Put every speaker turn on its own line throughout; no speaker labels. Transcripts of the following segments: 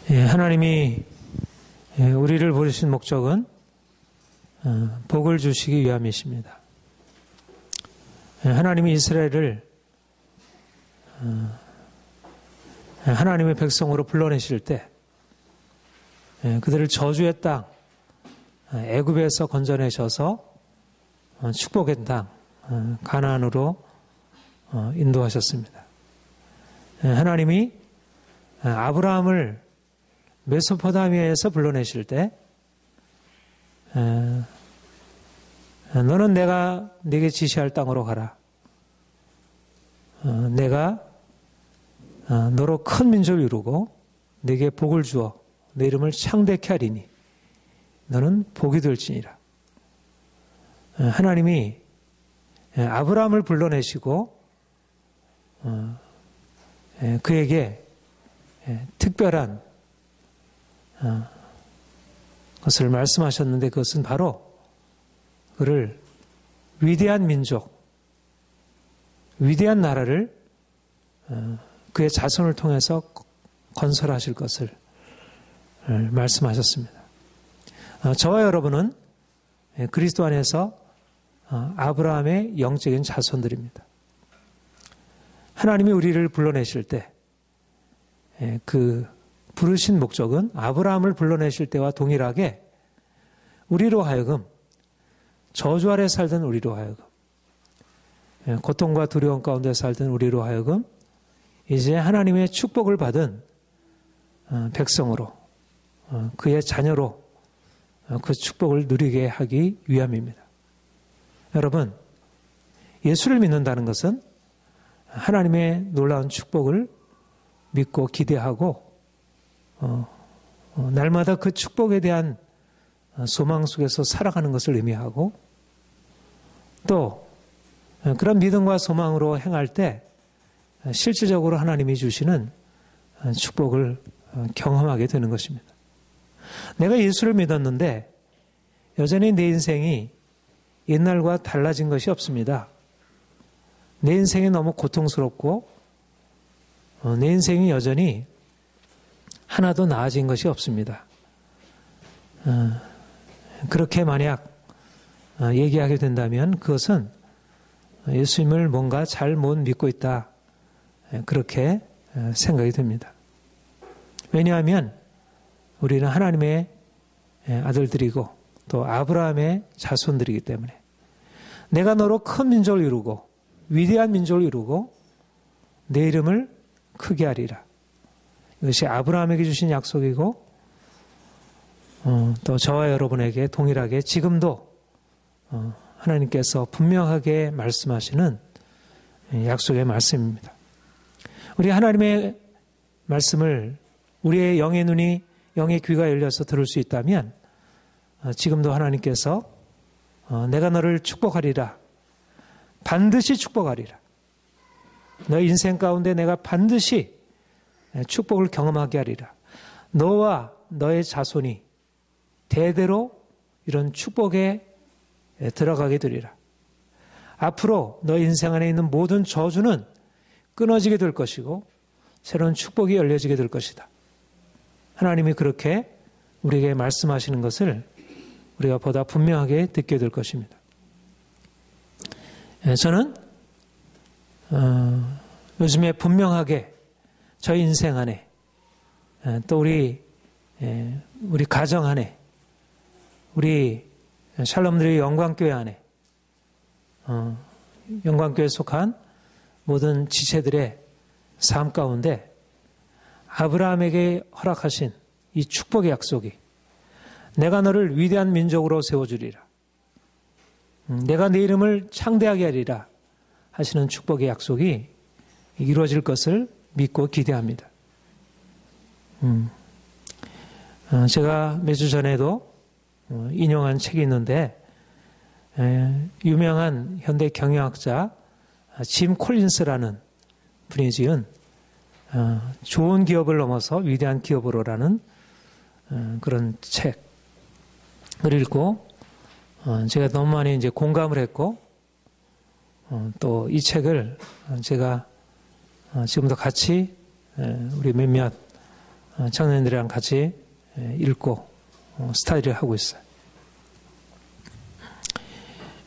하나님이 우리를 부르신 목적은 복을 주시기 위함이십니다. 하나님이 이스라엘을 하나님의 백성으로 불러내실 때 그들을 저주의 땅 애굽에서 건져내셔서 축복의 땅 가나안으로 인도하셨습니다. 하나님이 아브라함을 메소포타미아에서 불러내실 때 너는 내가 네게 지시할 땅으로 가라. 내가 너로 큰 민족을 이루고 네게 복을 주어 내 이름을 창대케 하리니 너는 복이 될지니라. 하나님이 아브라함을 불러내시고 그에게 특별한 것을 말씀하셨는데 그것은 바로 그를 위대한 민족, 위대한 나라를 그의 자손을 통해서 건설하실 것을 말씀하셨습니다. 저와 여러분은 그리스도 안에서 아브라함의 영적인 자손들입니다. 하나님이 우리를 불러내실 때 그 부르신 목적은 아브라함을 불러내실 때와 동일하게 우리로 하여금 저주 아래 살던 우리로 하여금 고통과 두려움 가운데 살던 우리로 하여금 이제 하나님의 축복을 받은 백성으로 그의 자녀로 그 축복을 누리게 하기 위함입니다. 여러분, 예수를 믿는다는 것은 하나님의 놀라운 축복을 믿고 기대하고 날마다 그 축복에 대한 소망 속에서 살아가는 것을 의미하고 또 그런 믿음과 소망으로 행할 때 실질적으로 하나님이 주시는 축복을 경험하게 되는 것입니다. 내가 예수를 믿었는데 여전히 내 인생이 옛날과 달라진 것이 없습니다. 내 인생이 너무 고통스럽고 내 인생이 여전히 하나도 나아진 것이 없습니다. 그렇게 만약 얘기하게 된다면 그것은 예수님을 뭔가 잘 못 믿고 있다. 그렇게 생각이 됩니다. 왜냐하면 우리는 하나님의 아들들이고 또 아브라함의 자손들이기 때문에 내가 너로 큰 민족을 이루고 위대한 민족을 이루고 내 이름을 크게 하리라. 이것이 아브라함에게 주신 약속이고 또 저와 여러분에게 동일하게 지금도 하나님께서 분명하게 말씀하시는 약속의 말씀입니다. 우리 하나님의 말씀을 우리의 영의 눈이 영의 귀가 열려서 들을 수 있다면 지금도 하나님께서 내가 너를 축복하리라. 반드시 축복하리라. 너의 인생 가운데 내가 반드시 축복을 경험하게 하리라. 너와 너의 자손이 대대로 이런 축복에 들어가게 되리라. 앞으로 너의 인생 안에 있는 모든 저주는 끊어지게 될 것이고 새로운 축복이 열려지게 될 것이다. 하나님이 그렇게 우리에게 말씀하시는 것을 우리가 보다 분명하게 듣게 될 것입니다. 저는 요즘에 분명하게 저희 인생 안에 또 우리 가정 안에 우리 샬롬들의 영광교회 안에 영광교회에 속한 모든 지체들의 삶 가운데 아브라함에게 허락하신 이 축복의 약속이 내가 너를 위대한 민족으로 세워주리라. 내가 네 이름을 창대하게 하리라 하시는 축복의 약속이 이루어질 것을 믿고 기대합니다. 제가 몇 주 전에도 인용한 책이 있는데 유명한 현대 경영학자 짐 콜린스라는 분이 지은 좋은 기업을 넘어서 위대한 기업으로라는 그런 책을 읽고 제가 너무 많이 이제 공감을 했고 또 이 책을 제가 지금도 같이 우리 몇몇 청년들이랑 같이 읽고 스터디를 하고 있어요.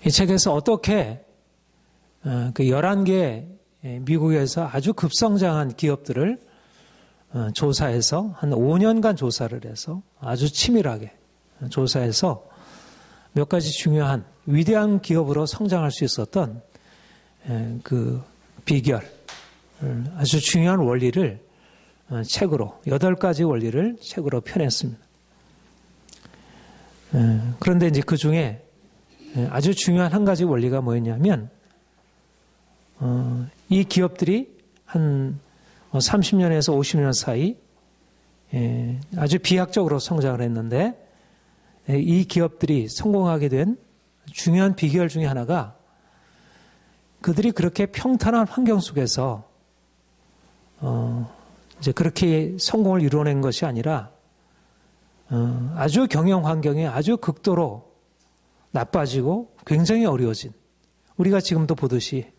이 책에서 어떻게 그 11개 미국에서 아주 급성장한 기업들을 조사해서 한 5년간 조사를 해서 아주 치밀하게 조사해서 몇 가지 중요한 위대한 기업으로 성장할 수 있었던 그 비결, 아주 중요한 원리를 책으로 8가지 원리를 책으로 펴냈습니다. 그런데 이제 그 중에 아주 중요한 한 가지 원리가 뭐였냐면 이 기업들이 한 30년에서 50년 사이 아주 비약적으로 성장을 했는데 이 기업들이 성공하게 된 중요한 비결 중에 하나가 그들이 그렇게 평탄한 환경 속에서 이제 그렇게 성공을 이루어낸 것이 아니라 아주 경영 환경이 아주 극도로 나빠지고 굉장히 어려워진, 우리가 지금도 보듯이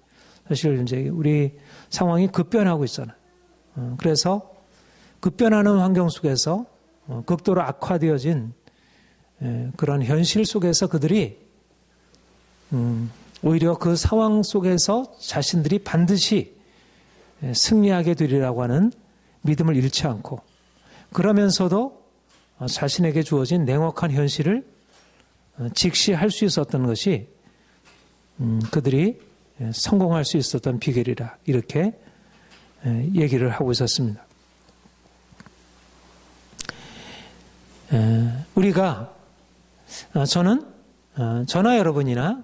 사실 이제 우리 상황이 급변하고 있잖아요. 그래서 급변하는 환경 속에서 극도로 악화되어진 그런 현실 속에서 그들이 오히려 그 상황 속에서 자신들이 반드시 승리하게 되리라고 하는 믿음을 잃지 않고, 그러면서도 자신에게 주어진 냉혹한 현실을 직시할 수 있었던 것이 그들이 성공할 수 있었던 비결이라, 이렇게 얘기를 하고 있었습니다. 저나 여러분이나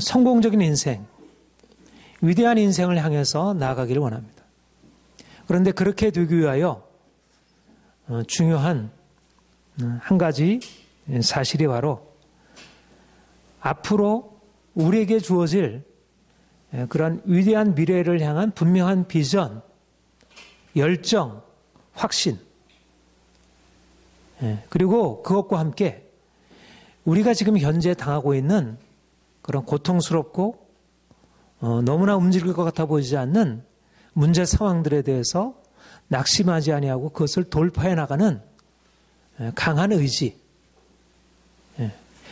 성공적인 인생, 위대한 인생을 향해서 나아가기를 원합니다. 그런데 그렇게 되기 위하여 중요한 한 가지 사실이 바로 앞으로 우리에게 주어질 그런 위대한 미래를 향한 분명한 비전, 열정, 확신, 그리고 그것과 함께 우리가 지금 현재 당하고 있는 그런 고통스럽고 너무나 움직일 것 같아 보이지 않는 문제 상황들에 대해서 낙심하지 아니하고 그것을 돌파해 나가는 강한 의지.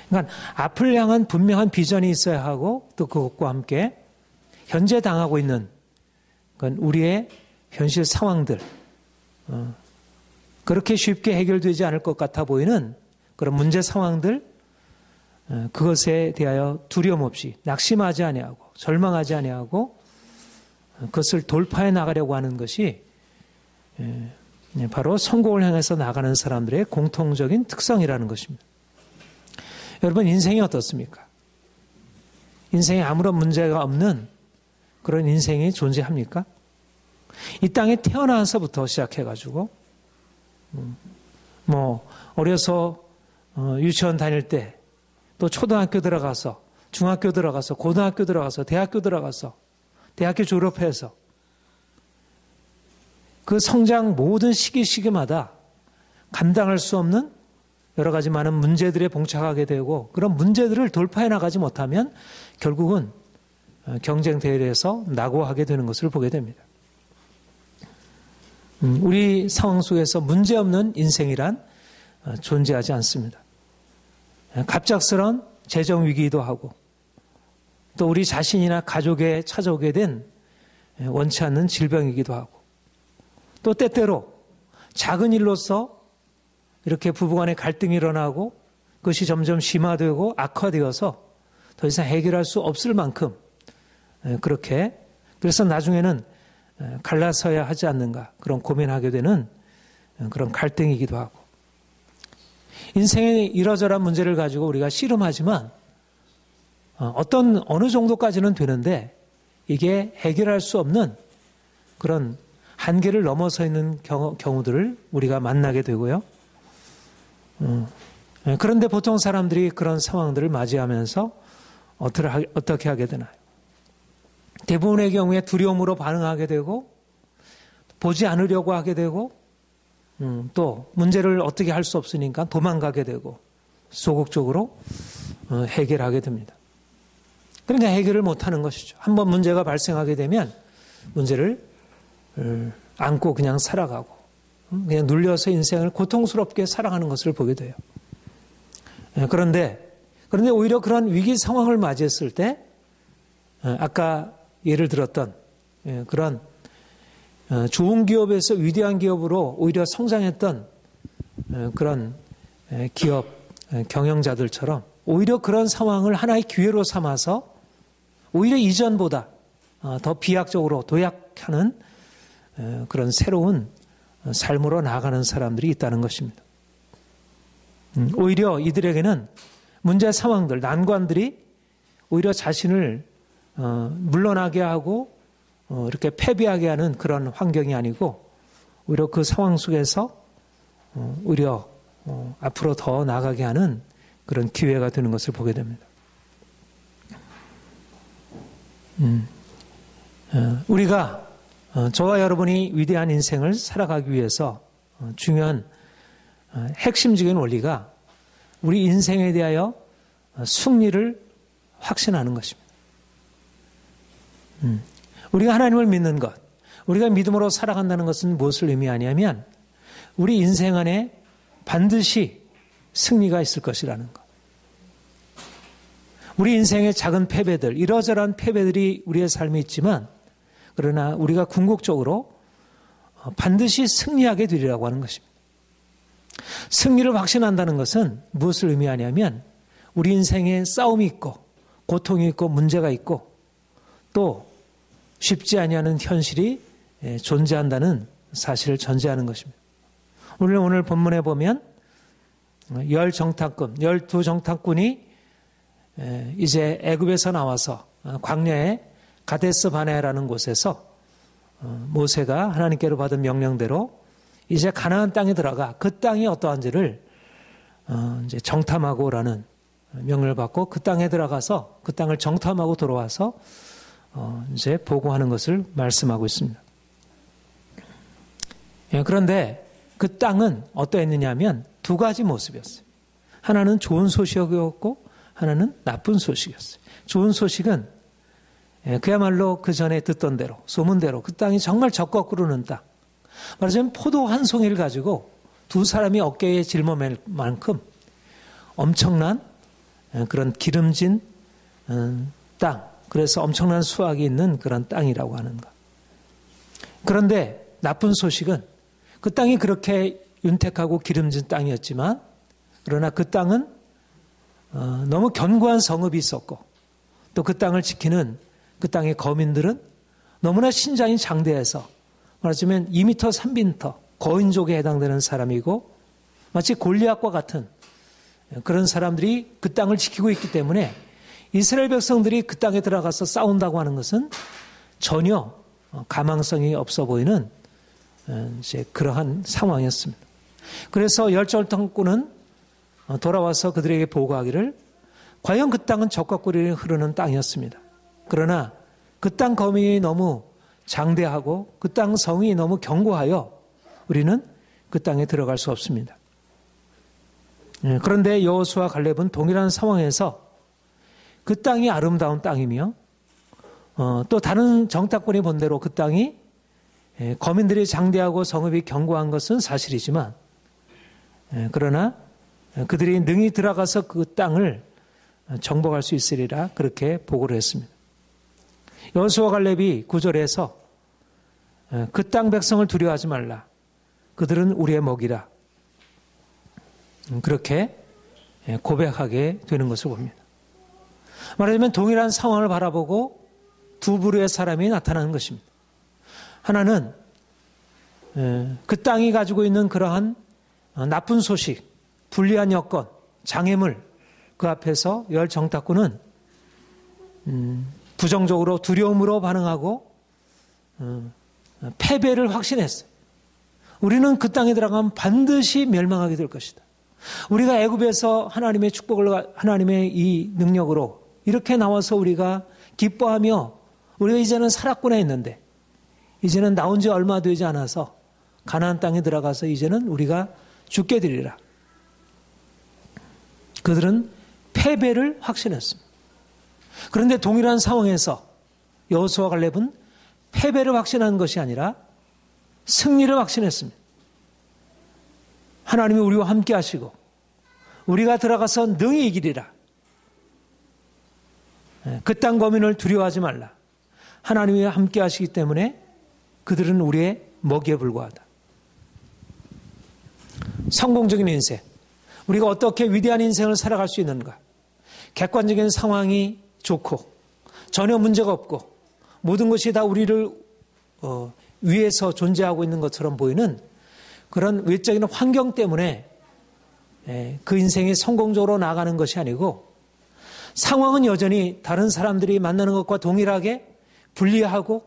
그러니까 앞을 향한 분명한 비전이 있어야 하고, 또 그것과 함께 현재 당하고 있는 그건 우리의 현실 상황들, 그렇게 쉽게 해결되지 않을 것 같아 보이는 그런 문제 상황들, 그것에 대하여 두려움 없이 낙심하지 아니하고 절망하지 아니하고 그것을 돌파해 나가려고 하는 것이 바로 성공을 향해서 나가는 사람들의 공통적인 특성이라는 것입니다. 여러분, 인생이 어떻습니까? 인생에 아무런 문제가 없는 그런 인생이 존재합니까? 이 땅에 태어나서부터 시작해가지고 어려서 유치원 다닐 때, 또 초등학교 들어가서, 중학교 들어가서, 고등학교 들어가서, 대학교 들어가서, 대학교 졸업해서 그 성장 모든 시기마다 감당할 수 없는 여러 가지 많은 문제들에 봉착하게 되고, 그런 문제들을 돌파해 나가지 못하면 결국은 경쟁 대회에서 낙오하게 되는 것을 보게 됩니다. 우리 상황 속에서 문제없는 인생이란 존재하지 않습니다. 갑작스런 재정 위기이기도 하고, 또 우리 자신이나 가족에 찾아오게 된 원치 않는 질병이기도 하고, 또 때때로 작은 일로서 이렇게 부부간의 갈등이 일어나고 그것이 점점 심화되고 악화되어서 더 이상 해결할 수 없을 만큼 그렇게, 그래서 나중에는 갈라서야 하지 않는가, 그런 고민하게 되는 그런 갈등이기도 하고, 인생의 이러저러한 문제를 가지고 우리가 씨름하지만 어느 정도까지는 되는데 이게 해결할 수 없는 그런 한계를 넘어서 있는 경우들을 우리가 만나게 되고요. 그런데 보통 사람들이 그런 상황들을 맞이하면서 어떻게 하게 되나요? 대부분의 경우에 두려움으로 반응하게 되고, 보지 않으려고 하게 되고, 또 문제를 어떻게 할 수 없으니까 도망가게 되고, 소극적으로 해결하게 됩니다. 그러니까 해결을 못하는 것이죠. 한번 문제가 발생하게 되면 문제를 안고 그냥 살아가고, 그냥 눌려서 인생을 고통스럽게 살아가는 것을 보게 돼요. 그런데 오히려 그런 위기 상황을 맞이했을 때 아까 예를 들었던 그런 좋은 기업에서 위대한 기업으로 오히려 성장했던 그런 기업 경영자들처럼 오히려 그런 상황을 하나의 기회로 삼아서 오히려 이전보다 더 비약적으로 도약하는 그런 새로운 삶으로 나아가는 사람들이 있다는 것입니다. 오히려 이들에게는 문제 상황들, 난관들이 오히려 자신을 물러나게 하고 이렇게 패배하게 하는 그런 환경이 아니고 오히려 그 상황 속에서 오히려 앞으로 더 나아가게 하는 그런 기회가 되는 것을 보게 됩니다. 우리가 저와 여러분이 위대한 인생을 살아가기 위해서 중요한 핵심적인 원리가 우리 인생에 대하여 승리를 확신하는 것입니다. 우리가 하나님을 믿는 것, 우리가 믿음으로 살아간다는 것은 무엇을 의미하냐면 우리 인생 안에 반드시 승리가 있을 것이라는 것. 우리 인생의 작은 패배들, 이러저러한 패배들이 우리의 삶에 있지만 그러나 우리가 궁극적으로 반드시 승리하게 되리라고 하는 것입니다. 승리를 확신한다는 것은 무엇을 의미하냐면 우리 인생에 싸움이 있고 고통이 있고 문제가 있고 또 쉽지 아니하는 현실이 존재한다는 사실을 전제하는 것입니다. 오늘 본문에 보면 12정탐꾼이 이제 애굽에서 나와서 광야의 가데스 바네아라는 곳에서 모세가 하나님께로 받은 명령대로 이제 가나안 땅에 들어가 그 땅이 어떠한지를 이제 정탐하고 오라는 명령을 받고 그 땅에 들어가서 그 땅을 정탐하고 돌아와서 이제 보고하는 것을 말씀하고 있습니다. 그런데 그 땅은 어떠했느냐 하면 두 가지 모습이었어요. 하나는 좋은 소식이었고 하나는 나쁜 소식이었어요. 좋은 소식은 그야말로 그 전에 듣던 대로 소문대로 그 땅이 정말 젖과 꿀르는 땅. 말하자면 포도 한 송이를 가지고 두 사람이 어깨에 짊어맬 만큼 엄청난 그런 기름진 땅. 그래서 엄청난 수확이 있는 그런 땅이라고 하는 것. 그런데 나쁜 소식은 그 땅이 그렇게 윤택하고 기름진 땅이었지만 그러나 그 땅은 너무 견고한 성읍이 있었고 또 그 땅을 지키는 그 땅의 거민들은 너무나 신장이 장대해서 말하자면 2m, 3m 거인족에 해당되는 사람이고 마치 골리앗과 같은 그런 사람들이 그 땅을 지키고 있기 때문에 이스라엘 백성들이 그 땅에 들어가서 싸운다고 하는 것은 전혀 가망성이 없어 보이는 이제 그러한 상황이었습니다. 그래서 열정탐꾼은 돌아와서 그들에게 보고하기를 과연 그 땅은 젖과 꿀이 흐르는 땅이었습니다. 그러나 그 땅 거민이 너무 장대하고 그 땅 성이 너무 견고하여 우리는 그 땅에 들어갈 수 없습니다. 그런데 여호수아와 갈렙은 동일한 상황에서 그 땅이 아름다운 땅이며 또 다른 정탐꾼이 본 대로 그 땅이 거민들이 장대하고 성읍이 견고한 것은 사실이지만 그러나 그들이 능히 들어가서 그 땅을 정복할 수 있으리라 그렇게 보고를 했습니다. 여호수아와 갈렙이 9절에서 그 땅 백성을 두려워하지 말라. 그들은 우리의 먹이라. 그렇게 고백하게 되는 것을 봅니다. 말하자면 동일한 상황을 바라보고 두 부류의 사람이 나타나는 것입니다. 하나는 그 땅이 가지고 있는 그러한 나쁜 소식, 불리한 여건, 장애물 그 앞에서 열 정탐꾼은 부정적으로 두려움으로 반응하고 패배를 확신했어요. 우리는 그 땅에 들어가면 반드시 멸망하게 될 것이다. 우리가 애굽에서 하나님의 축복을 하나님의 이 능력으로 이렇게 나와서 우리가 기뻐하며 우리가 이제는 살았구나 했는데 이제는 나온 지 얼마 되지 않아서 가나안 땅에 들어가서 이제는 우리가 죽게 되리라. 그들은 패배를 확신했습니다. 그런데 동일한 상황에서 여호수아와 갈렙은 패배를 확신한 것이 아니라 승리를 확신했습니다. 하나님이 우리와 함께 하시고 우리가 들어가서 능히 이기리라. 그 땅 거민을 두려워하지 말라. 하나님이 함께 하시기 때문에 그들은 우리의 먹이에 불과하다. 성공적인 인생, 우리가 어떻게 위대한 인생을 살아갈 수 있는가? 객관적인 상황이 좋고 전혀 문제가 없고 모든 것이 다 우리를 위해서 존재하고 있는 것처럼 보이는 그런 외적인 환경 때문에 그 인생이 성공적으로 나가는 것이 아니고, 상황은 여전히 다른 사람들이 만나는 것과 동일하게 불리하고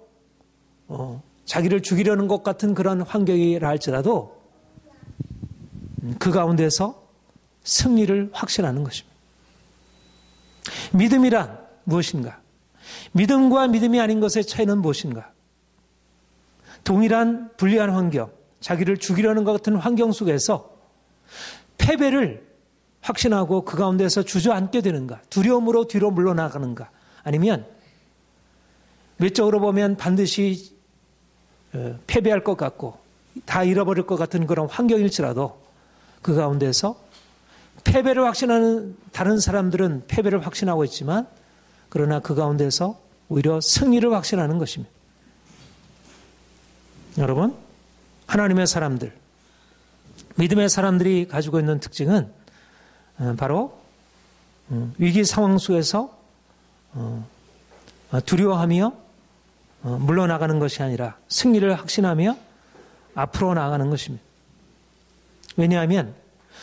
자기를 죽이려는 것 같은 그런 환경이라 할지라도 그 가운데서 승리를 확신하는 것입니다. 믿음이란 무엇인가? 믿음과 믿음이 아닌 것의 차이는 무엇인가? 동일한 불리한 환경, 자기를 죽이려는 것 같은 환경 속에서 패배를 확신하고 그 가운데서 주저앉게 되는가? 두려움으로 뒤로 물러나가는가? 아니면 외적으로 보면 반드시 패배할 것 같고 다 잃어버릴 것 같은 그런 환경일지라도 그 가운데서 패배를 확신하는 다른 사람들은 패배를 확신하고 있지만 그러나 그 가운데서 오히려 승리를 확신하는 것입니다. 여러분, 하나님의 사람들, 믿음의 사람들이 가지고 있는 특징은 바로 위기 상황 속에서 두려워하며 물러나가는 것이 아니라 승리를 확신하며 앞으로 나아가는 것입니다. 왜냐하면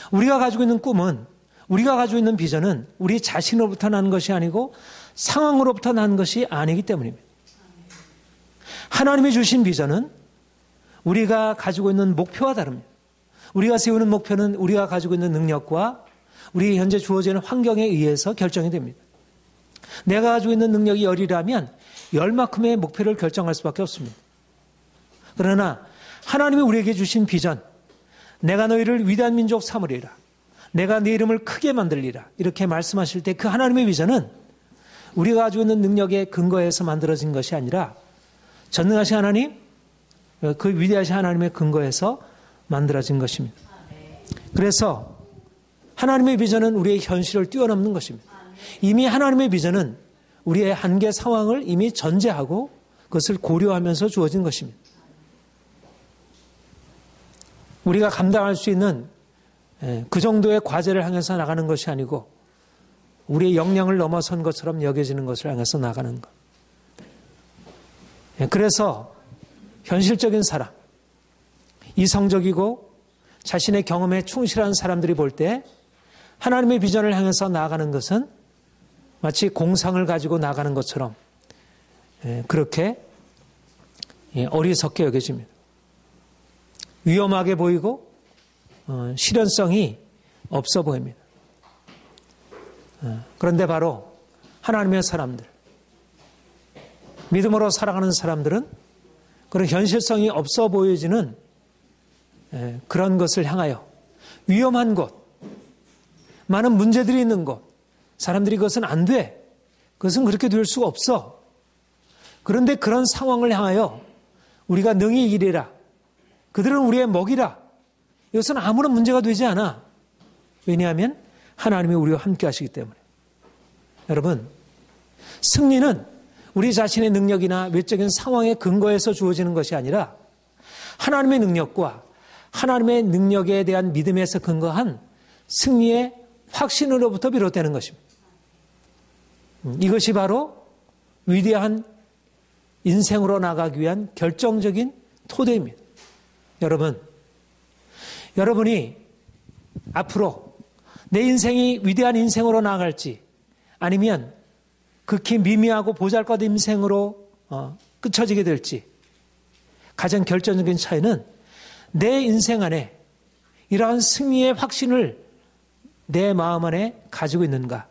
우리가 가지고 있는 꿈은, 우리가 가지고 있는 비전은 우리 자신으로부터 나는 것이 아니고 상황으로부터 난 것이 아니기 때문입니다. 하나님이 주신 비전은 우리가 가지고 있는 목표와 다릅니다. 우리가 세우는 목표는 우리가 가지고 있는 능력과 우리 현재 주어지는 환경에 의해서 결정이 됩니다. 내가 가지고 있는 능력이 10이라면 10만큼의 목표를 결정할 수밖에 없습니다. 그러나 하나님이 우리에게 주신 비전, 내가 너희를 위대한 민족 삼으리라, 내가 네 이름을 크게 만들리라, 이렇게 말씀하실 때 그 하나님의 비전은 우리가 가지고 있는 능력에 근거해서 만들어진 것이 아니라 전능하신 하나님, 그 위대하신 하나님의 근거에서 만들어진 것입니다. 그래서 하나님의 비전은 우리의 현실을 뛰어넘는 것입니다. 이미 하나님의 비전은 우리의 한계 상황을 이미 전제하고 그것을 고려하면서 주어진 것입니다. 우리가 감당할 수 있는 그 정도의 과제를 향해서 나가는 것이 아니고 우리의 역량을 넘어선 것처럼 여겨지는 것을 향해서 나가는 것. 그래서 현실적인 사람, 이성적이고 자신의 경험에 충실한 사람들이 볼 때 하나님의 비전을 향해서 나아가는 것은 마치 공상을 가지고 나가는 것처럼 그렇게 어리석게 여겨집니다. 위험하게 보이고 실현성이 없어 보입니다. 그런데 바로 하나님의 사람들, 믿음으로 살아가는 사람들은 그런 현실성이 없어 보여지는 그런 것을 향하여 위험한 곳, 많은 문제들이 있는 곳, 사람들이 그것은 안 돼, 그것은 그렇게 될 수가 없어. 그런데 그런 상황을 향하여 우리가 능히 이기리라, 그들은 우리의 먹이라, 이것은 아무런 문제가 되지 않아. 왜냐하면 하나님이 우리와 함께 하시기 때문에. 여러분, 승리는 우리 자신의 능력이나 외적인 상황에 근거해서 주어지는 것이 아니라 하나님의 능력과 하나님의 능력에 대한 믿음에서 근거한 승리의 확신으로부터 비롯되는 것입니다. 이것이 바로 위대한 인생으로 나가기 위한 결정적인 토대입니다. 여러분이 앞으로 내 인생이 위대한 인생으로 나아갈지 아니면 극히 미미하고 보잘것없는 인생으로 끝쳐지게 될지 가장 결정적인 차이는 내 인생 안에 이러한 승리의 확신을 내 마음 안에 가지고 있는가,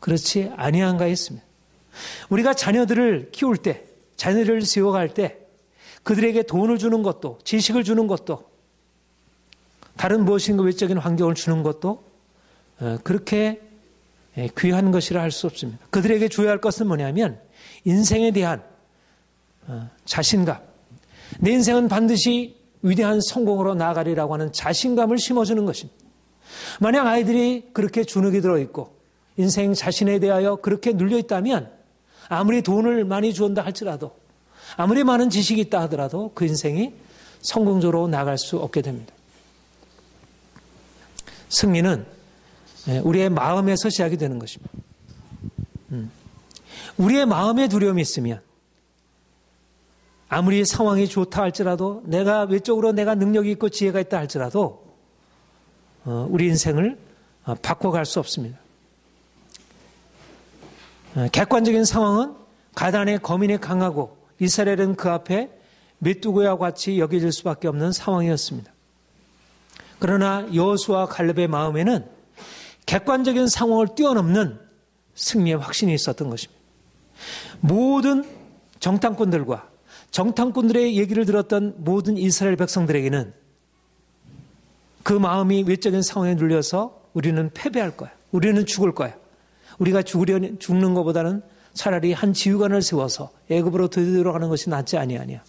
그렇지 아니한가 했습니다. 우리가 자녀들을 키울 때, 자녀들을 세워갈 때 그들에게 돈을 주는 것도, 지식을 주는 것도, 다른 무엇인가 외적인 환경을 주는 것도 그렇게 귀한 것이라 할 수 없습니다. 그들에게 줘야 할 것은 뭐냐면 인생에 대한 자신감. 내 인생은 반드시 위대한 성공으로 나아가리라고 하는 자신감을 심어주는 것입니다. 만약 아이들이 그렇게 주눅이 들어있고 인생 자신에 대하여 그렇게 눌려있다면 아무리 돈을 많이 주었다 할지라도 아무리 많은 지식이 있다 하더라도 그 인생이 성공적으로 나아갈 수 없게 됩니다. 승리는 우리의 마음에서 시작이 되는 것입니다. 우리의 마음에 두려움이 있으면 아무리 상황이 좋다 할지라도 내가 외적으로 내가 능력이 있고 지혜가 있다 할지라도 우리 인생을 바꿔갈 수 없습니다. 객관적인 상황은 가단의 거민이 강하고 이스라엘은 그 앞에 메뚜기와 같이 여겨질 수밖에 없는 상황이었습니다. 그러나 여호수아와 갈렙의 마음에는 객관적인 상황을 뛰어넘는 승리의 확신이 있었던 것입니다. 모든 정탐꾼들과 정탐꾼들의 얘기를 들었던 모든 이스라엘 백성들에게는 그 마음이 외적인 상황에 눌려서 우리는 패배할 거야. 우리는 죽을 거야. 우리가 죽는 것보다는 차라리 한 지휘관을 세워서 애굽으로 되돌아가는 것이 낫지 아니하냐.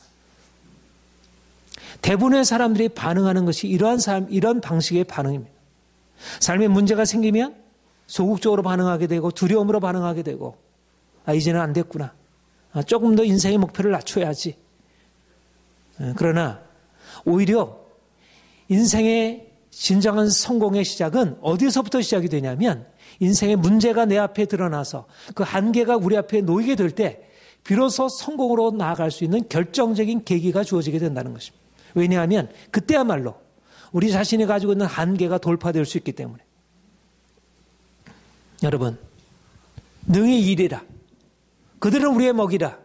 대부분의 사람들이 반응하는 것이 이러한 방식의 반응입니다. 삶에 문제가 생기면 소극적으로 반응하게 되고 두려움으로 반응하게 되고 이제는 안 됐구나. 조금 더 인생의 목표를 낮춰야지. 그러나 오히려 인생의 진정한 성공의 시작은 어디서부터 시작이 되냐면 인생의 문제가 내 앞에 드러나서 그 한계가 우리 앞에 놓이게 될 때 비로소 성공으로 나아갈 수 있는 결정적인 계기가 주어지게 된다는 것입니다. 왜냐하면 그때야말로 우리 자신이 가지고 있는 한계가 돌파될 수 있기 때문에. 여러분, 능히 이리라. 그들은 우리의 먹이라.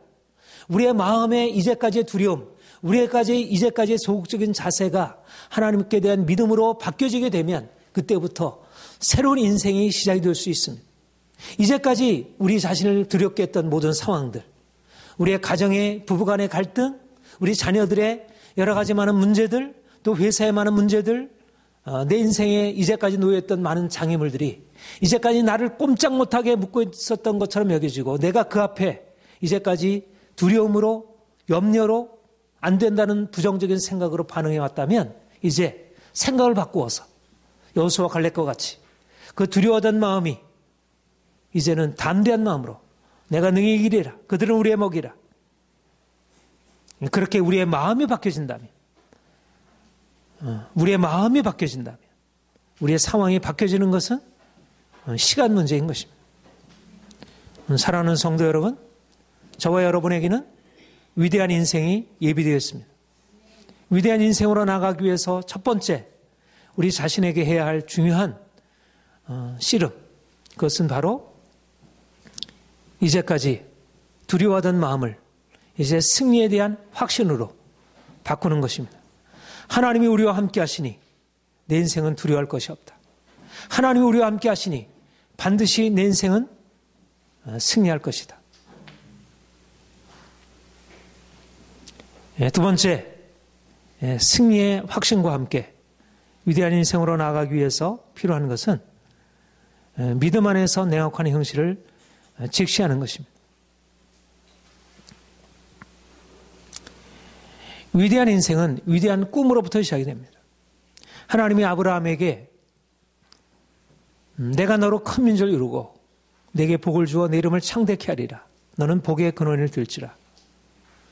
우리의 마음의 이제까지의 두려움, 이제까지의 소극적인 자세가 하나님께 대한 믿음으로 바뀌어지게 되면 그때부터 새로운 인생이 시작이 될 수 있습니다. 이제까지 우리 자신을 두렵게 했던 모든 상황들, 우리의 가정의 부부간의 갈등, 우리 자녀들의 여러 가지 많은 문제들, 또 회사의 많은 문제들, 내 인생에 이제까지 놓여있던 많은 장애물들이 이제까지 나를 꼼짝 못하게 묶고 있었던 것처럼 여겨지고 내가 그 앞에 이제까지 두려움으로 염려로 안 된다는 부정적인 생각으로 반응해 왔다면 이제 생각을 바꾸어서 여호수아와 갈렙과 같이 그 두려워하던 마음이 이제는 담대한 마음으로 내가 능히 이기리라. 그들은 우리의 먹이라. 그렇게 우리의 마음이 바뀌어진다면 우리의 상황이 바뀌어지는 것은 시간 문제인 것입니다. 사랑하는 성도 여러분, 저와 여러분에게는 위대한 인생이 예비되어 있습니다. 위대한 인생으로 나가기 위해서 첫 번째 우리 자신에게 해야 할 중요한 씨름, 그것은 바로 이제까지 두려워하던 마음을 이제 승리에 대한 확신으로 바꾸는 것입니다. 하나님이 우리와 함께 하시니 내 인생은 두려워할 것이 없다. 하나님이 우리와 함께 하시니 반드시 내 인생은 승리할 것이다. 두 번째, 승리의 확신과 함께 위대한 인생으로 나아가기 위해서 필요한 것은 믿음 안에서 냉혹한 형실을 직시하는 것입니다. 위대한 인생은 위대한 꿈으로부터 시작이 됩니다. 하나님이 아브라함에게 내가 너로 큰 민족을 이루고 내게 복을 주어 내 이름을 창대케 하리라. 너는 복의 근원을 들지라.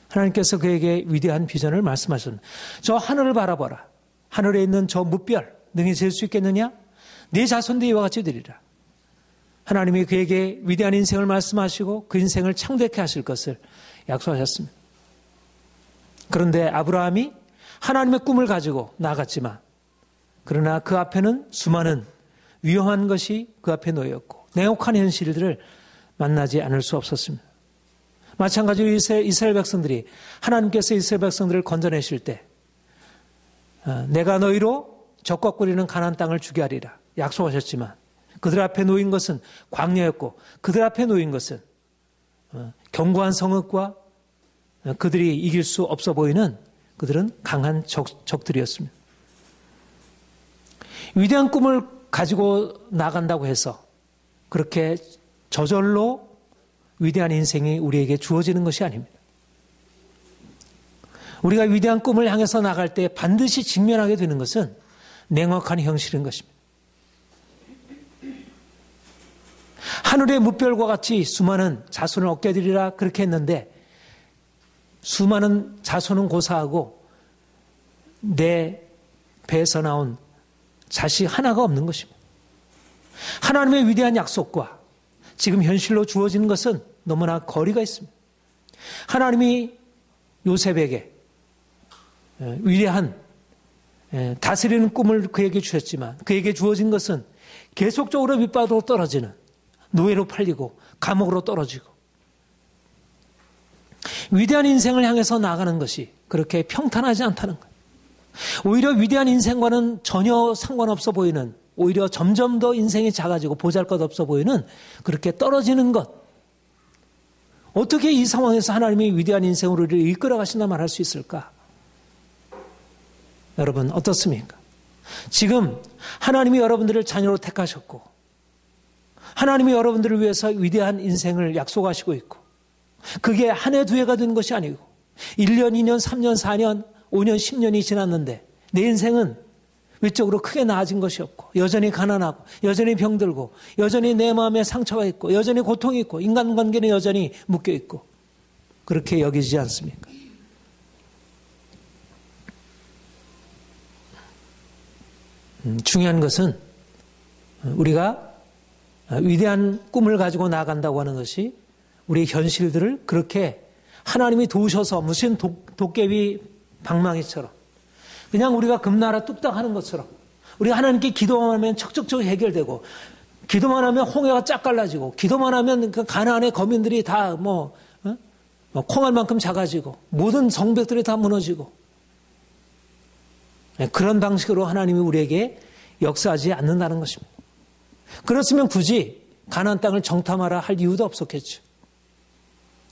하나님께서 그에게 위대한 비전을 말씀하셨습니다. 저 하늘을 바라봐라. 하늘에 있는 저 무별 능히 잴 수 있겠느냐? 네 자손도 이와 같이 되리라. 하나님이 그에게 위대한 인생을 말씀하시고 그 인생을 창대케 하실 것을 약속하셨습니다. 그런데 아브라함이 하나님의 꿈을 가지고 나아갔지만 그러나 그 앞에는 수많은 위험한 것이 그 앞에 놓였고 냉혹한 현실들을 만나지 않을 수 없었습니다. 마찬가지로 이스라엘 백성들이 하나님께서 이스라엘 백성들을 건져내실 때 내가 너희로 적과 꿀이는 가나안 땅을 주게 하리라 약속하셨지만 그들 앞에 놓인 것은 광야였고 그들 앞에 놓인 것은 견고한 성읍과 그들이 이길 수 없어 보이는 그들은 강한 적들이었습니다. 위대한 꿈을 가지고 나간다고 해서 그렇게 저절로 위대한 인생이 우리에게 주어지는 것이 아닙니다. 우리가 위대한 꿈을 향해서 나갈 때 반드시 직면하게 되는 것은 냉혹한 현실인 것입니다. 하늘의 무별과 같이 수많은 자손을 얻게 되리라 그렇게 했는데 수많은 자손은 고사하고 내 배에서 나온 자식 하나가 없는 것입니다. 하나님의 위대한 약속과 지금 현실로 주어지는 것은 너무나 거리가 있습니다. 하나님이 요셉에게 위대한 다스리는 꿈을 그에게 주셨지만 그에게 주어진 것은 계속적으로 밑바닥으로 떨어지는 노예로 팔리고 감옥으로 떨어지고 위대한 인생을 향해서 나가는 것이 그렇게 평탄하지 않다는 것. 오히려 위대한 인생과는 전혀 상관없어 보이는 오히려 점점 더 인생이 작아지고 보잘것없어 보이는 그렇게 떨어지는 것. 어떻게 이 상황에서 하나님이 위대한 인생으로 우리를 이끌어 가신다 말할 수 있을까? 여러분 어떻습니까? 지금 하나님이 여러분들을 자녀로 택하셨고 하나님이 여러분들을 위해서 위대한 인생을 약속하시고 있고 그게 한 해 두 해가 된 것이 아니고 1년, 2년, 3년, 4년, 5년, 10년이 지났는데 내 인생은 외적으로 크게 나아진 것이 없고 여전히 가난하고 여전히 병들고 여전히 내 마음에 상처가 있고 여전히 고통이 있고 인간관계는 여전히 묶여 있고 그렇게 여기지 않습니까? 중요한 것은 우리가 위대한 꿈을 가지고 나아간다고 하는 것이 우리의 현실들을 그렇게 하나님이 도우셔서 무슨 도깨비 방망이처럼 그냥 우리가 금나라 뚝딱 하는 것처럼 우리가 하나님께 기도만 하면 척척척 해결되고 기도만 하면 홍해가 쫙 갈라지고 기도만 하면 그 가나안의 거민들이 다 콩알만큼 작아지고 모든 성벽들이 다 무너지고 그런 방식으로 하나님이 우리에게 역사하지 않는다는 것입니다. 그렇으면 굳이 가나안 땅을 정탐하라 할 이유도 없었겠죠.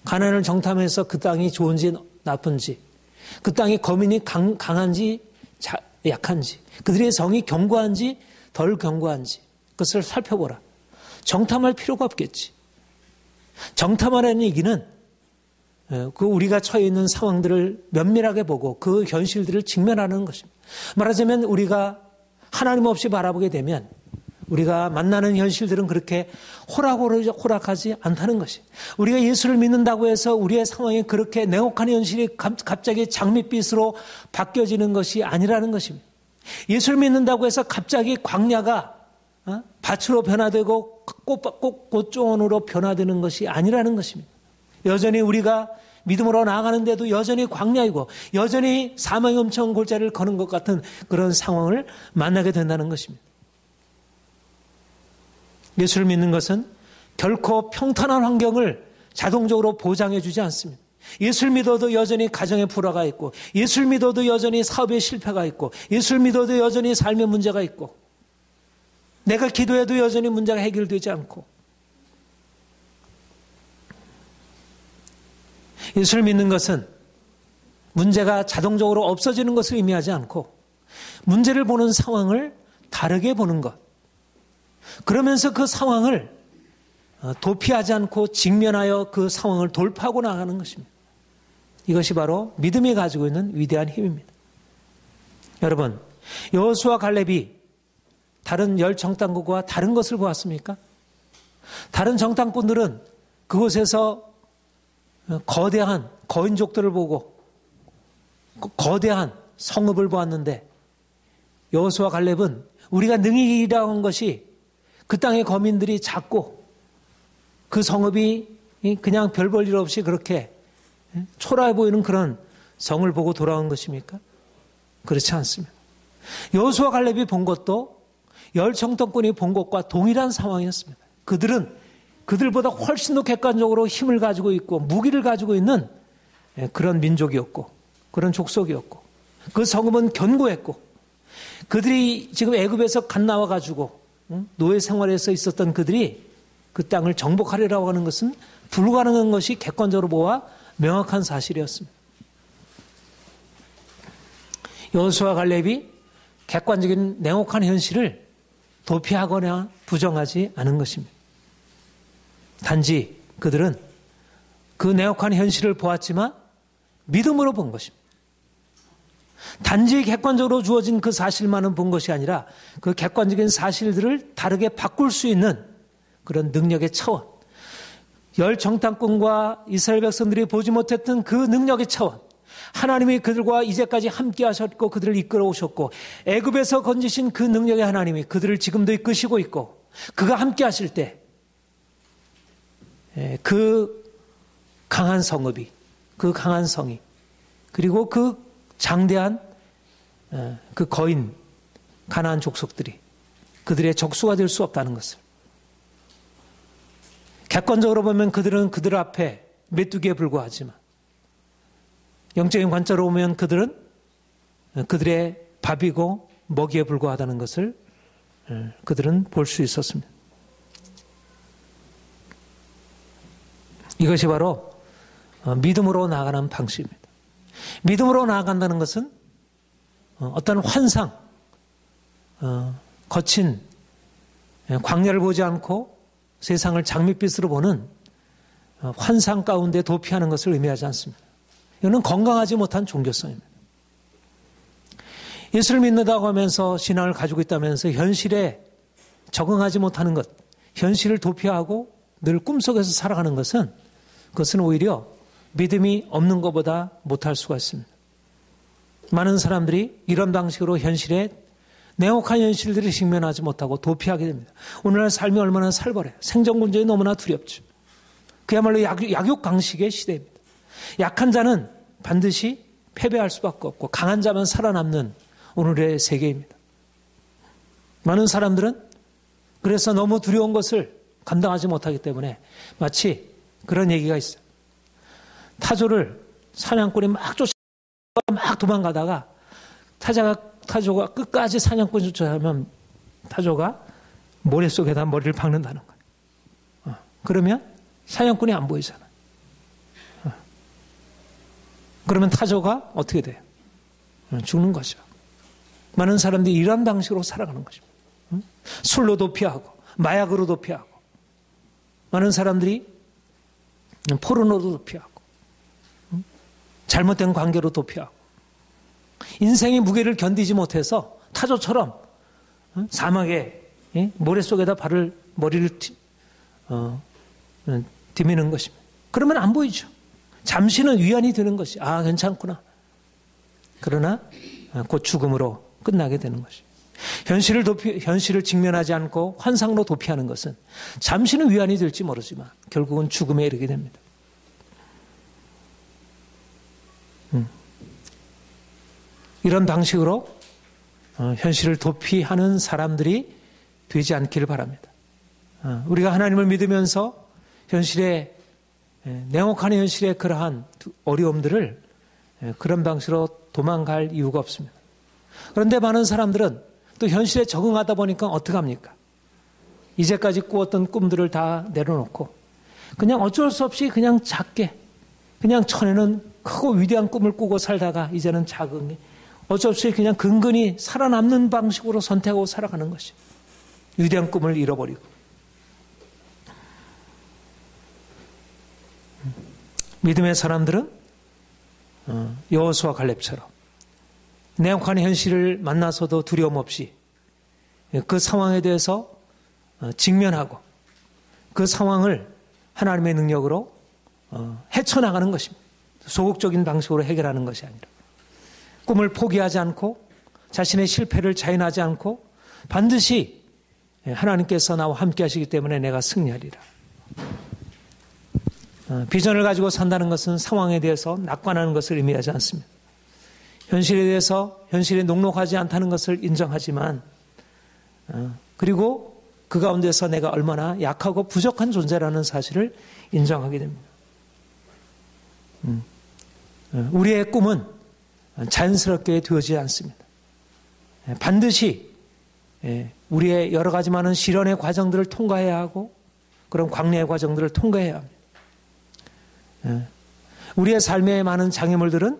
가나안을 정탐해서 그 땅이 좋은지 나쁜지 그 땅의 거민이 강한지 약한지 그들의 성이 견고한지 덜 견고한지 그것을 살펴보라. 정탐할 필요가 없겠지. 정탐하라는 얘기는 그 우리가 처해 있는 상황들을 면밀하게 보고 그 현실들을 직면하는 것입니다. 말하자면 우리가 하나님 없이 바라보게 되면 우리가 만나는 현실들은 그렇게 호락호락하지 않다는 것이. 우리가 예수를 믿는다고 해서 우리의 상황이 그렇게 냉혹한 현실이 갑자기 장밋빛으로 바뀌어지는 것이 아니라는 것입니다. 예수를 믿는다고 해서 갑자기 광야가 밭으로 변화되고 꽃종원으로 변화되는 것이 아니라는 것입니다. 여전히 우리가 믿음으로 나아가는데도 여전히 광야이고 여전히 사망의 엄청 골짜기를 거는 것 같은 그런 상황을 만나게 된다는 것입니다. 예수를 믿는 것은 결코 평탄한 환경을 자동적으로 보장해 주지 않습니다. 예수를 믿어도 여전히 가정에 불화가 있고 예수를 믿어도 여전히 사업에 실패가 있고 예수를 믿어도 여전히 삶에 문제가 있고 내가 기도해도 여전히 문제가 해결되지 않고 예수를 믿는 것은 문제가 자동적으로 없어지는 것을 의미하지 않고 문제를 보는 상황을 다르게 보는 것. 그러면서 그 상황을 도피하지 않고 직면하여 그 상황을 돌파하고 나가는 것입니다. 이것이 바로 믿음이 가지고 있는 위대한 힘입니다. 여러분, 여호수아 갈렙이 다른 열 정탐꾼과 다른 것을 보았습니까? 다른 정탐꾼들은 그곳에서 거대한 거인족들을 보고 거대한 성읍을 보았는데 여호수아 갈렙은 우리가 능히 일하는 것이 그 땅의 거민들이 작고 그 성읍이 그냥 별 볼 일 없이 그렇게 초라해 보이는 그런 성을 보고 돌아온 것입니까? 그렇지 않습니다. 여호수아 갈렙이 본 것도 열 정탐꾼이 본 것과 동일한 상황이었습니다. 그들은 그들보다 훨씬 더 객관적으로 힘을 가지고 있고 무기를 가지고 있는 그런 민족이었고 그런 족속이었고 그 성읍은 견고했고 그들이 지금 애굽에서 갓 나와가지고 노예 생활에서 있었던 그들이 그 땅을 정복하리라고 하는 것은 불가능한 것이 객관적으로 보아 명확한 사실이었습니다. 여호수아 갈렙이 객관적인 냉혹한 현실을 도피하거나 부정하지 않은 것입니다. 단지 그들은 그 냉혹한 현실을 보았지만 믿음으로 본 것입니다. 단지 객관적으로 주어진 그 사실만은 본 것이 아니라 그 객관적인 사실들을 다르게 바꿀 수 있는 그런 능력의 차원, 열 정탐꾼과 이스라엘 백성들이 보지 못했던 그 능력의 차원, 하나님이 그들과 이제까지 함께 하셨고 그들을 이끌어 오셨고 애굽에서 건지신 그 능력의 하나님이 그들을 지금도 이끄시고 있고 그가 함께 하실 때 그 강한 성읍이, 그 강한 성이, 그리고 그 장대한 그 거인 가나안 족속들이 그들의 적수가 될 수 없다는 것을, 객관적으로 보면 그들은 그들 앞에 메뚜기에 불과하지만 영적인 관점으로 보면 그들은 그들의 밥이고 먹이에 불과하다는 것을 그들은 볼 수 있었습니다. 이것이 바로 믿음으로 나아가는 방식입니다. 믿음으로 나아간다는 것은 어떤 환상, 거친 광야를 보지 않고 세상을 장밋빛으로 보는 환상 가운데 도피하는 것을 의미하지 않습니다. 이거는 건강하지 못한 종교성입니다. 예수를 믿는다고 하면서 신앙을 가지고 있다면서 현실에 적응하지 못하는 것, 현실을 도피하고 늘 꿈속에서 살아가는 것은, 그것은 오히려 믿음이 없는 것보다 못할 수가 있습니다. 많은 사람들이 이런 방식으로 현실에, 냉혹한 현실들을 직면하지 못하고 도피하게 됩니다. 오늘날 삶이 얼마나 살벌해요. 생존 문제이 너무나 두렵죠. 그야말로 약육강식의 시대입니다. 약한 자는 반드시 패배할 수밖에 없고 강한 자만 살아남는 오늘의 세계입니다. 많은 사람들은 그래서 너무 두려운 것을 감당하지 못하기 때문에 마치 그런 얘기가 있어요. 타조를 사냥꾼이 막 도망가다가 타조가 끝까지 사냥꾼 쫓아가면 타조가 모래 속에다 머리를 박는다는 거예요. 그러면 사냥꾼이 안 보이잖아. 그러면 타조가 어떻게 돼요? 죽는 거죠. 많은 사람들이 이런 방식으로 살아가는 것입니다. 술로 도피하고 마약으로 도피하고, 많은 사람들이 포르노로 도피하고, 잘못된 관계로 도피하고, 인생의 무게를 견디지 못해서 타조처럼 사막에 모래 속에다 머리를 디미는 것입니다. 그러면 안 보이죠. 잠시는 위안이 되는 것이, 아, 괜찮구나. 그러나 곧 죽음으로 끝나게 되는 것입니다. 현실을 직면하지 않고 환상으로 도피하는 것은 잠시는 위안이 될지 모르지만 결국은 죽음에 이르게 됩니다. 이런 방식으로 현실을 도피하는 사람들이 되지 않기를 바랍니다. 우리가 하나님을 믿으면서 냉혹한 현실의 그러한 어려움들을 그런 방식으로 도망갈 이유가 없습니다. 그런데 많은 사람들은 또 현실에 적응하다 보니까 어떡합니까? 이제까지 꾸었던 꿈들을 다 내려놓고 그냥 어쩔 수 없이 그냥 작게, 그냥 전에는 크고 위대한 꿈을 꾸고 살다가 이제는 작은, 어쩔 수 없이 그냥 근근히 살아남는 방식으로 선택하고 살아가는 것이, 위대한 꿈을 잃어버리고. 믿음의 사람들은 여호수아 갈렙처럼 냉혹한 현실을 만나서도 두려움 없이 그 상황에 대해서 직면하고 그 상황을 하나님의 능력으로 헤쳐나가는 것입니다. 소극적인 방식으로 해결하는 것이 아니라 꿈을 포기하지 않고 자신의 실패를 자인하지 않고 반드시 하나님께서 나와 함께 하시기 때문에 내가 승리하리라. 비전을 가지고 산다는 것은 상황에 대해서 낙관하는 것을 의미하지 않습니다. 현실에 대해서 현실에 녹록하지 않다는 것을 인정하지만, 그리고 그 가운데서 내가 얼마나 약하고 부족한 존재라는 사실을 인정하게 됩니다. 우리의 꿈은 자연스럽게 되어지지 않습니다. 반드시 우리의 여러 가지 많은 시련의 과정들을 통과해야 하고 그런 광야의 과정들을 통과해야 합니다. 우리의 삶의 많은 장애물들은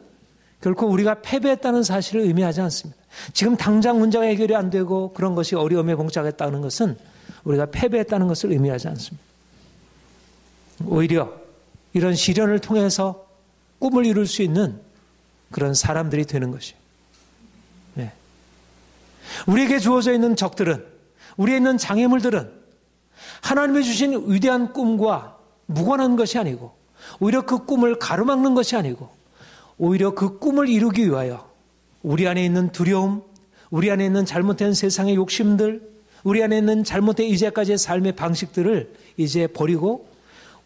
결코 우리가 패배했다는 사실을 의미하지 않습니다. 지금 당장 문제가 해결이 안 되고 그런 것이 어려움에 봉착했다는 것은 우리가 패배했다는 것을 의미하지 않습니다. 오히려 이런 시련을 통해서 꿈을 이룰 수 있는 그런 사람들이 되는 것이에요. 우리에게 주어져 있는 적들은, 우리에 있는 장애물들은 하나님이 주신 위대한 꿈과 무관한 것이 아니고, 오히려 그 꿈을 가로막는 것이 아니고, 오히려 그 꿈을 이루기 위하여 우리 안에 있는 두려움, 우리 안에 있는 잘못된 세상의 욕심들, 우리 안에 있는 잘못된 이제까지의 삶의 방식들을 이제 버리고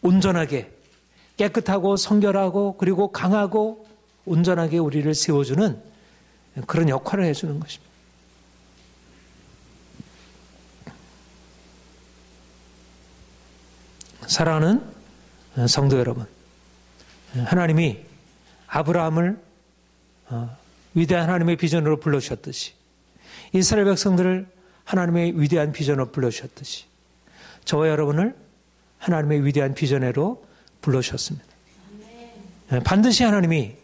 온전하게 깨끗하고 성결하고 그리고 강하고 온전하게 우리를 세워주는 그런 역할을 해주는 것입니다. 사랑하는 성도 여러분, 하나님이 아브라함을 위대한 하나님의 비전으로 불러주셨듯이, 이스라엘 백성들을 하나님의 위대한 비전으로 불러주셨듯이 저와 여러분을 하나님의 위대한 비전으로 불러주셨습니다. 반드시 하나님이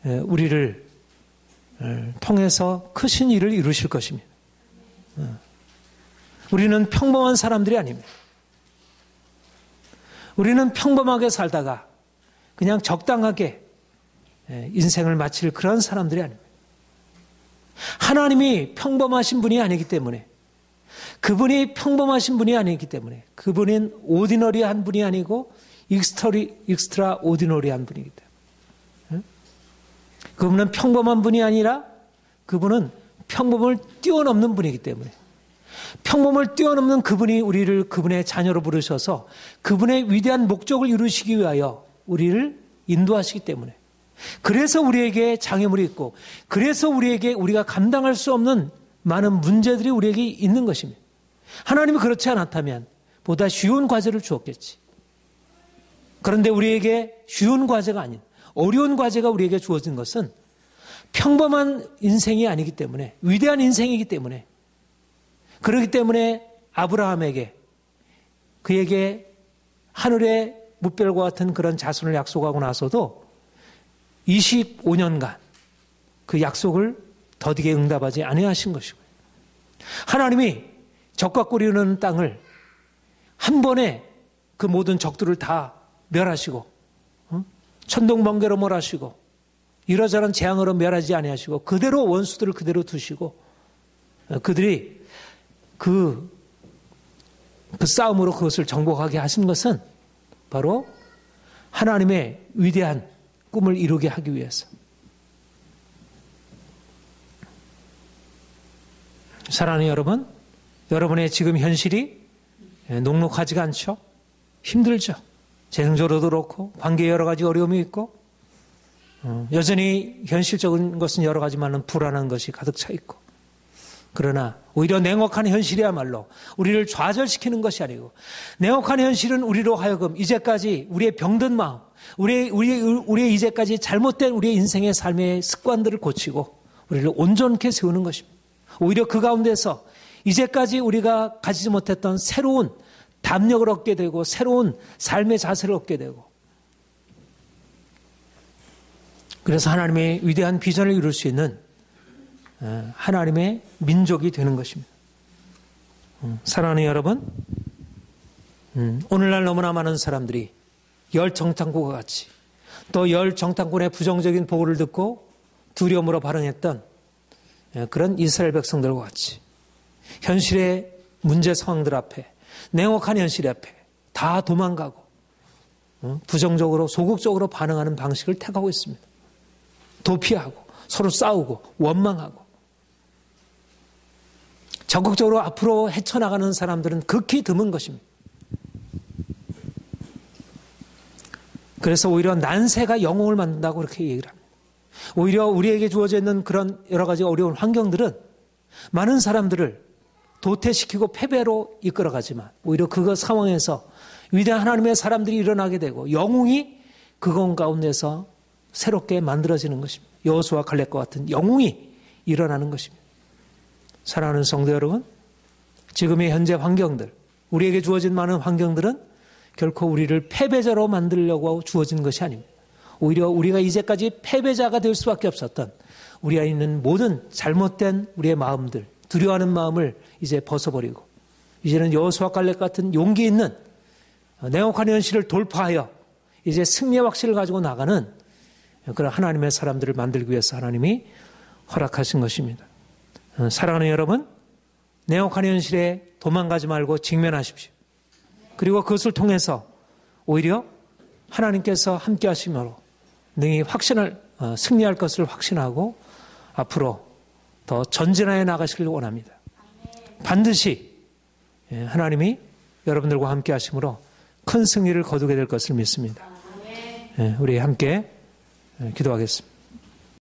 우리를 통해서 크신 일을 이루실 것입니다. 우리는 평범한 사람들이 아닙니다. 우리는 평범하게 살다가 그냥 적당하게 인생을 마칠 그런 사람들이 아닙니다. 하나님이 평범하신 분이 아니기 때문에, 그분이 평범하신 분이 아니기 때문에, 그분은 오디너리한 분이 아니고 익스트라 오디너리한 분이기 때문에, 그분은 평범한 분이 아니라 그분은 평범을 뛰어넘는 분이기 때문에, 평범을 뛰어넘는 그분이 우리를 그분의 자녀로 부르셔서 그분의 위대한 목적을 이루시기 위하여 우리를 인도하시기 때문에, 그래서 우리에게 장애물이 있고, 그래서 우리가 감당할 수 없는 많은 문제들이 우리에게 있는 것입니다. 하나님이 그렇지 않았다면 보다 쉬운 과제를 주었겠지. 그런데 우리에게 쉬운 과제가 아닌 어려운 과제가 우리에게 주어진 것은 평범한 인생이 아니기 때문에, 위대한 인생이기 때문에, 그렇기 때문에 아브라함에게, 그에게 하늘의 뭇별과 같은 그런 자손을 약속하고 나서도 25년간 그 약속을 더디게 응답하지 아니하신 것이고요. 하나님이 적과 꿀이는 땅을 한 번에 그 모든 적들을 다 멸하시고, 천둥번개로 몰아시고, 이러저런 재앙으로 멸하지 아니하시고, 그대로 원수들을 그대로 두시고, 그들이 그 싸움으로 그것을 정복하게 하신 것은 바로 하나님의 위대한 꿈을 이루게 하기 위해서. 사랑하는 여러분, 여러분의 지금 현실이 녹록하지가 않죠? 힘들죠? 재정적으로도 그렇고, 관계에 여러 가지 어려움이 있고, 여전히 현실적인 것은 여러 가지만은 불안한 것이 가득 차 있고, 그러나 오히려 냉혹한 현실이야말로 우리를 좌절시키는 것이 아니고, 냉혹한 현실은 우리로 하여금 이제까지 우리의 병든 마음, 우리의 이제까지 잘못된 우리의 인생의 삶의 습관들을 고치고 우리를 온전케 세우는 것입니다. 오히려 그 가운데서 이제까지 우리가 가지지 못했던 새로운 담력을 얻게 되고, 새로운 삶의 자세를 얻게 되고, 그래서 하나님의 위대한 비전을 이룰 수 있는 하나님의 민족이 되는 것입니다. 사랑하는 여러분, 오늘날 너무나 많은 사람들이 열정탐구와 같이, 또 열정탐꾼의 부정적인 보고를 듣고 두려움으로 반응했던 그런 이스라엘 백성들과 같이 현실의 문제 상황들 앞에, 냉혹한 현실 앞에 다 도망가고 부정적으로, 소극적으로 반응하는 방식을 택하고 있습니다. 도피하고 서로 싸우고 원망하고, 적극적으로 앞으로 헤쳐나가는 사람들은 극히 드문 것입니다. 그래서 오히려 난세가 영웅을 만든다고 그렇게 얘기를 합니다. 오히려 우리에게 주어져 있는 그런 여러 가지 어려운 환경들은 많은 사람들을 도태시키고 패배로 이끌어가지만, 오히려 그 상황에서 위대한 하나님의 사람들이 일어나게 되고 영웅이 그것 가운데서 새롭게 만들어지는 것입니다. 여호수아 갈렙과 같은 영웅이 일어나는 것입니다. 사랑하는 성도 여러분, 지금의 현재 환경들, 우리에게 주어진 많은 환경들은 결코 우리를 패배자로 만들려고 주어진 것이 아닙니다. 오히려 우리가 이제까지 패배자가 될 수밖에 없었던 우리 안에 있는 모든 잘못된 우리의 마음들, 두려워하는 마음을 이제 벗어버리고, 이제는 여호수아 갈렙 같은 용기 있는 냉혹한 현실을 돌파하여 이제 승리의 확신을 가지고 나가는 그런 하나님의 사람들을 만들기 위해서 하나님이 허락하신 것입니다. 사랑하는 여러분, 냉혹한 현실에 도망가지 말고 직면하십시오. 그리고 그것을 통해서 오히려 하나님께서 함께 하심으로 능히 승리할 것을 확신하고 앞으로 더 전진하여 나가시길 원합니다. 반드시 하나님이 여러분들과 함께 하심으로 큰 승리를 거두게 될 것을 믿습니다. 우리 함께 기도하겠습니다.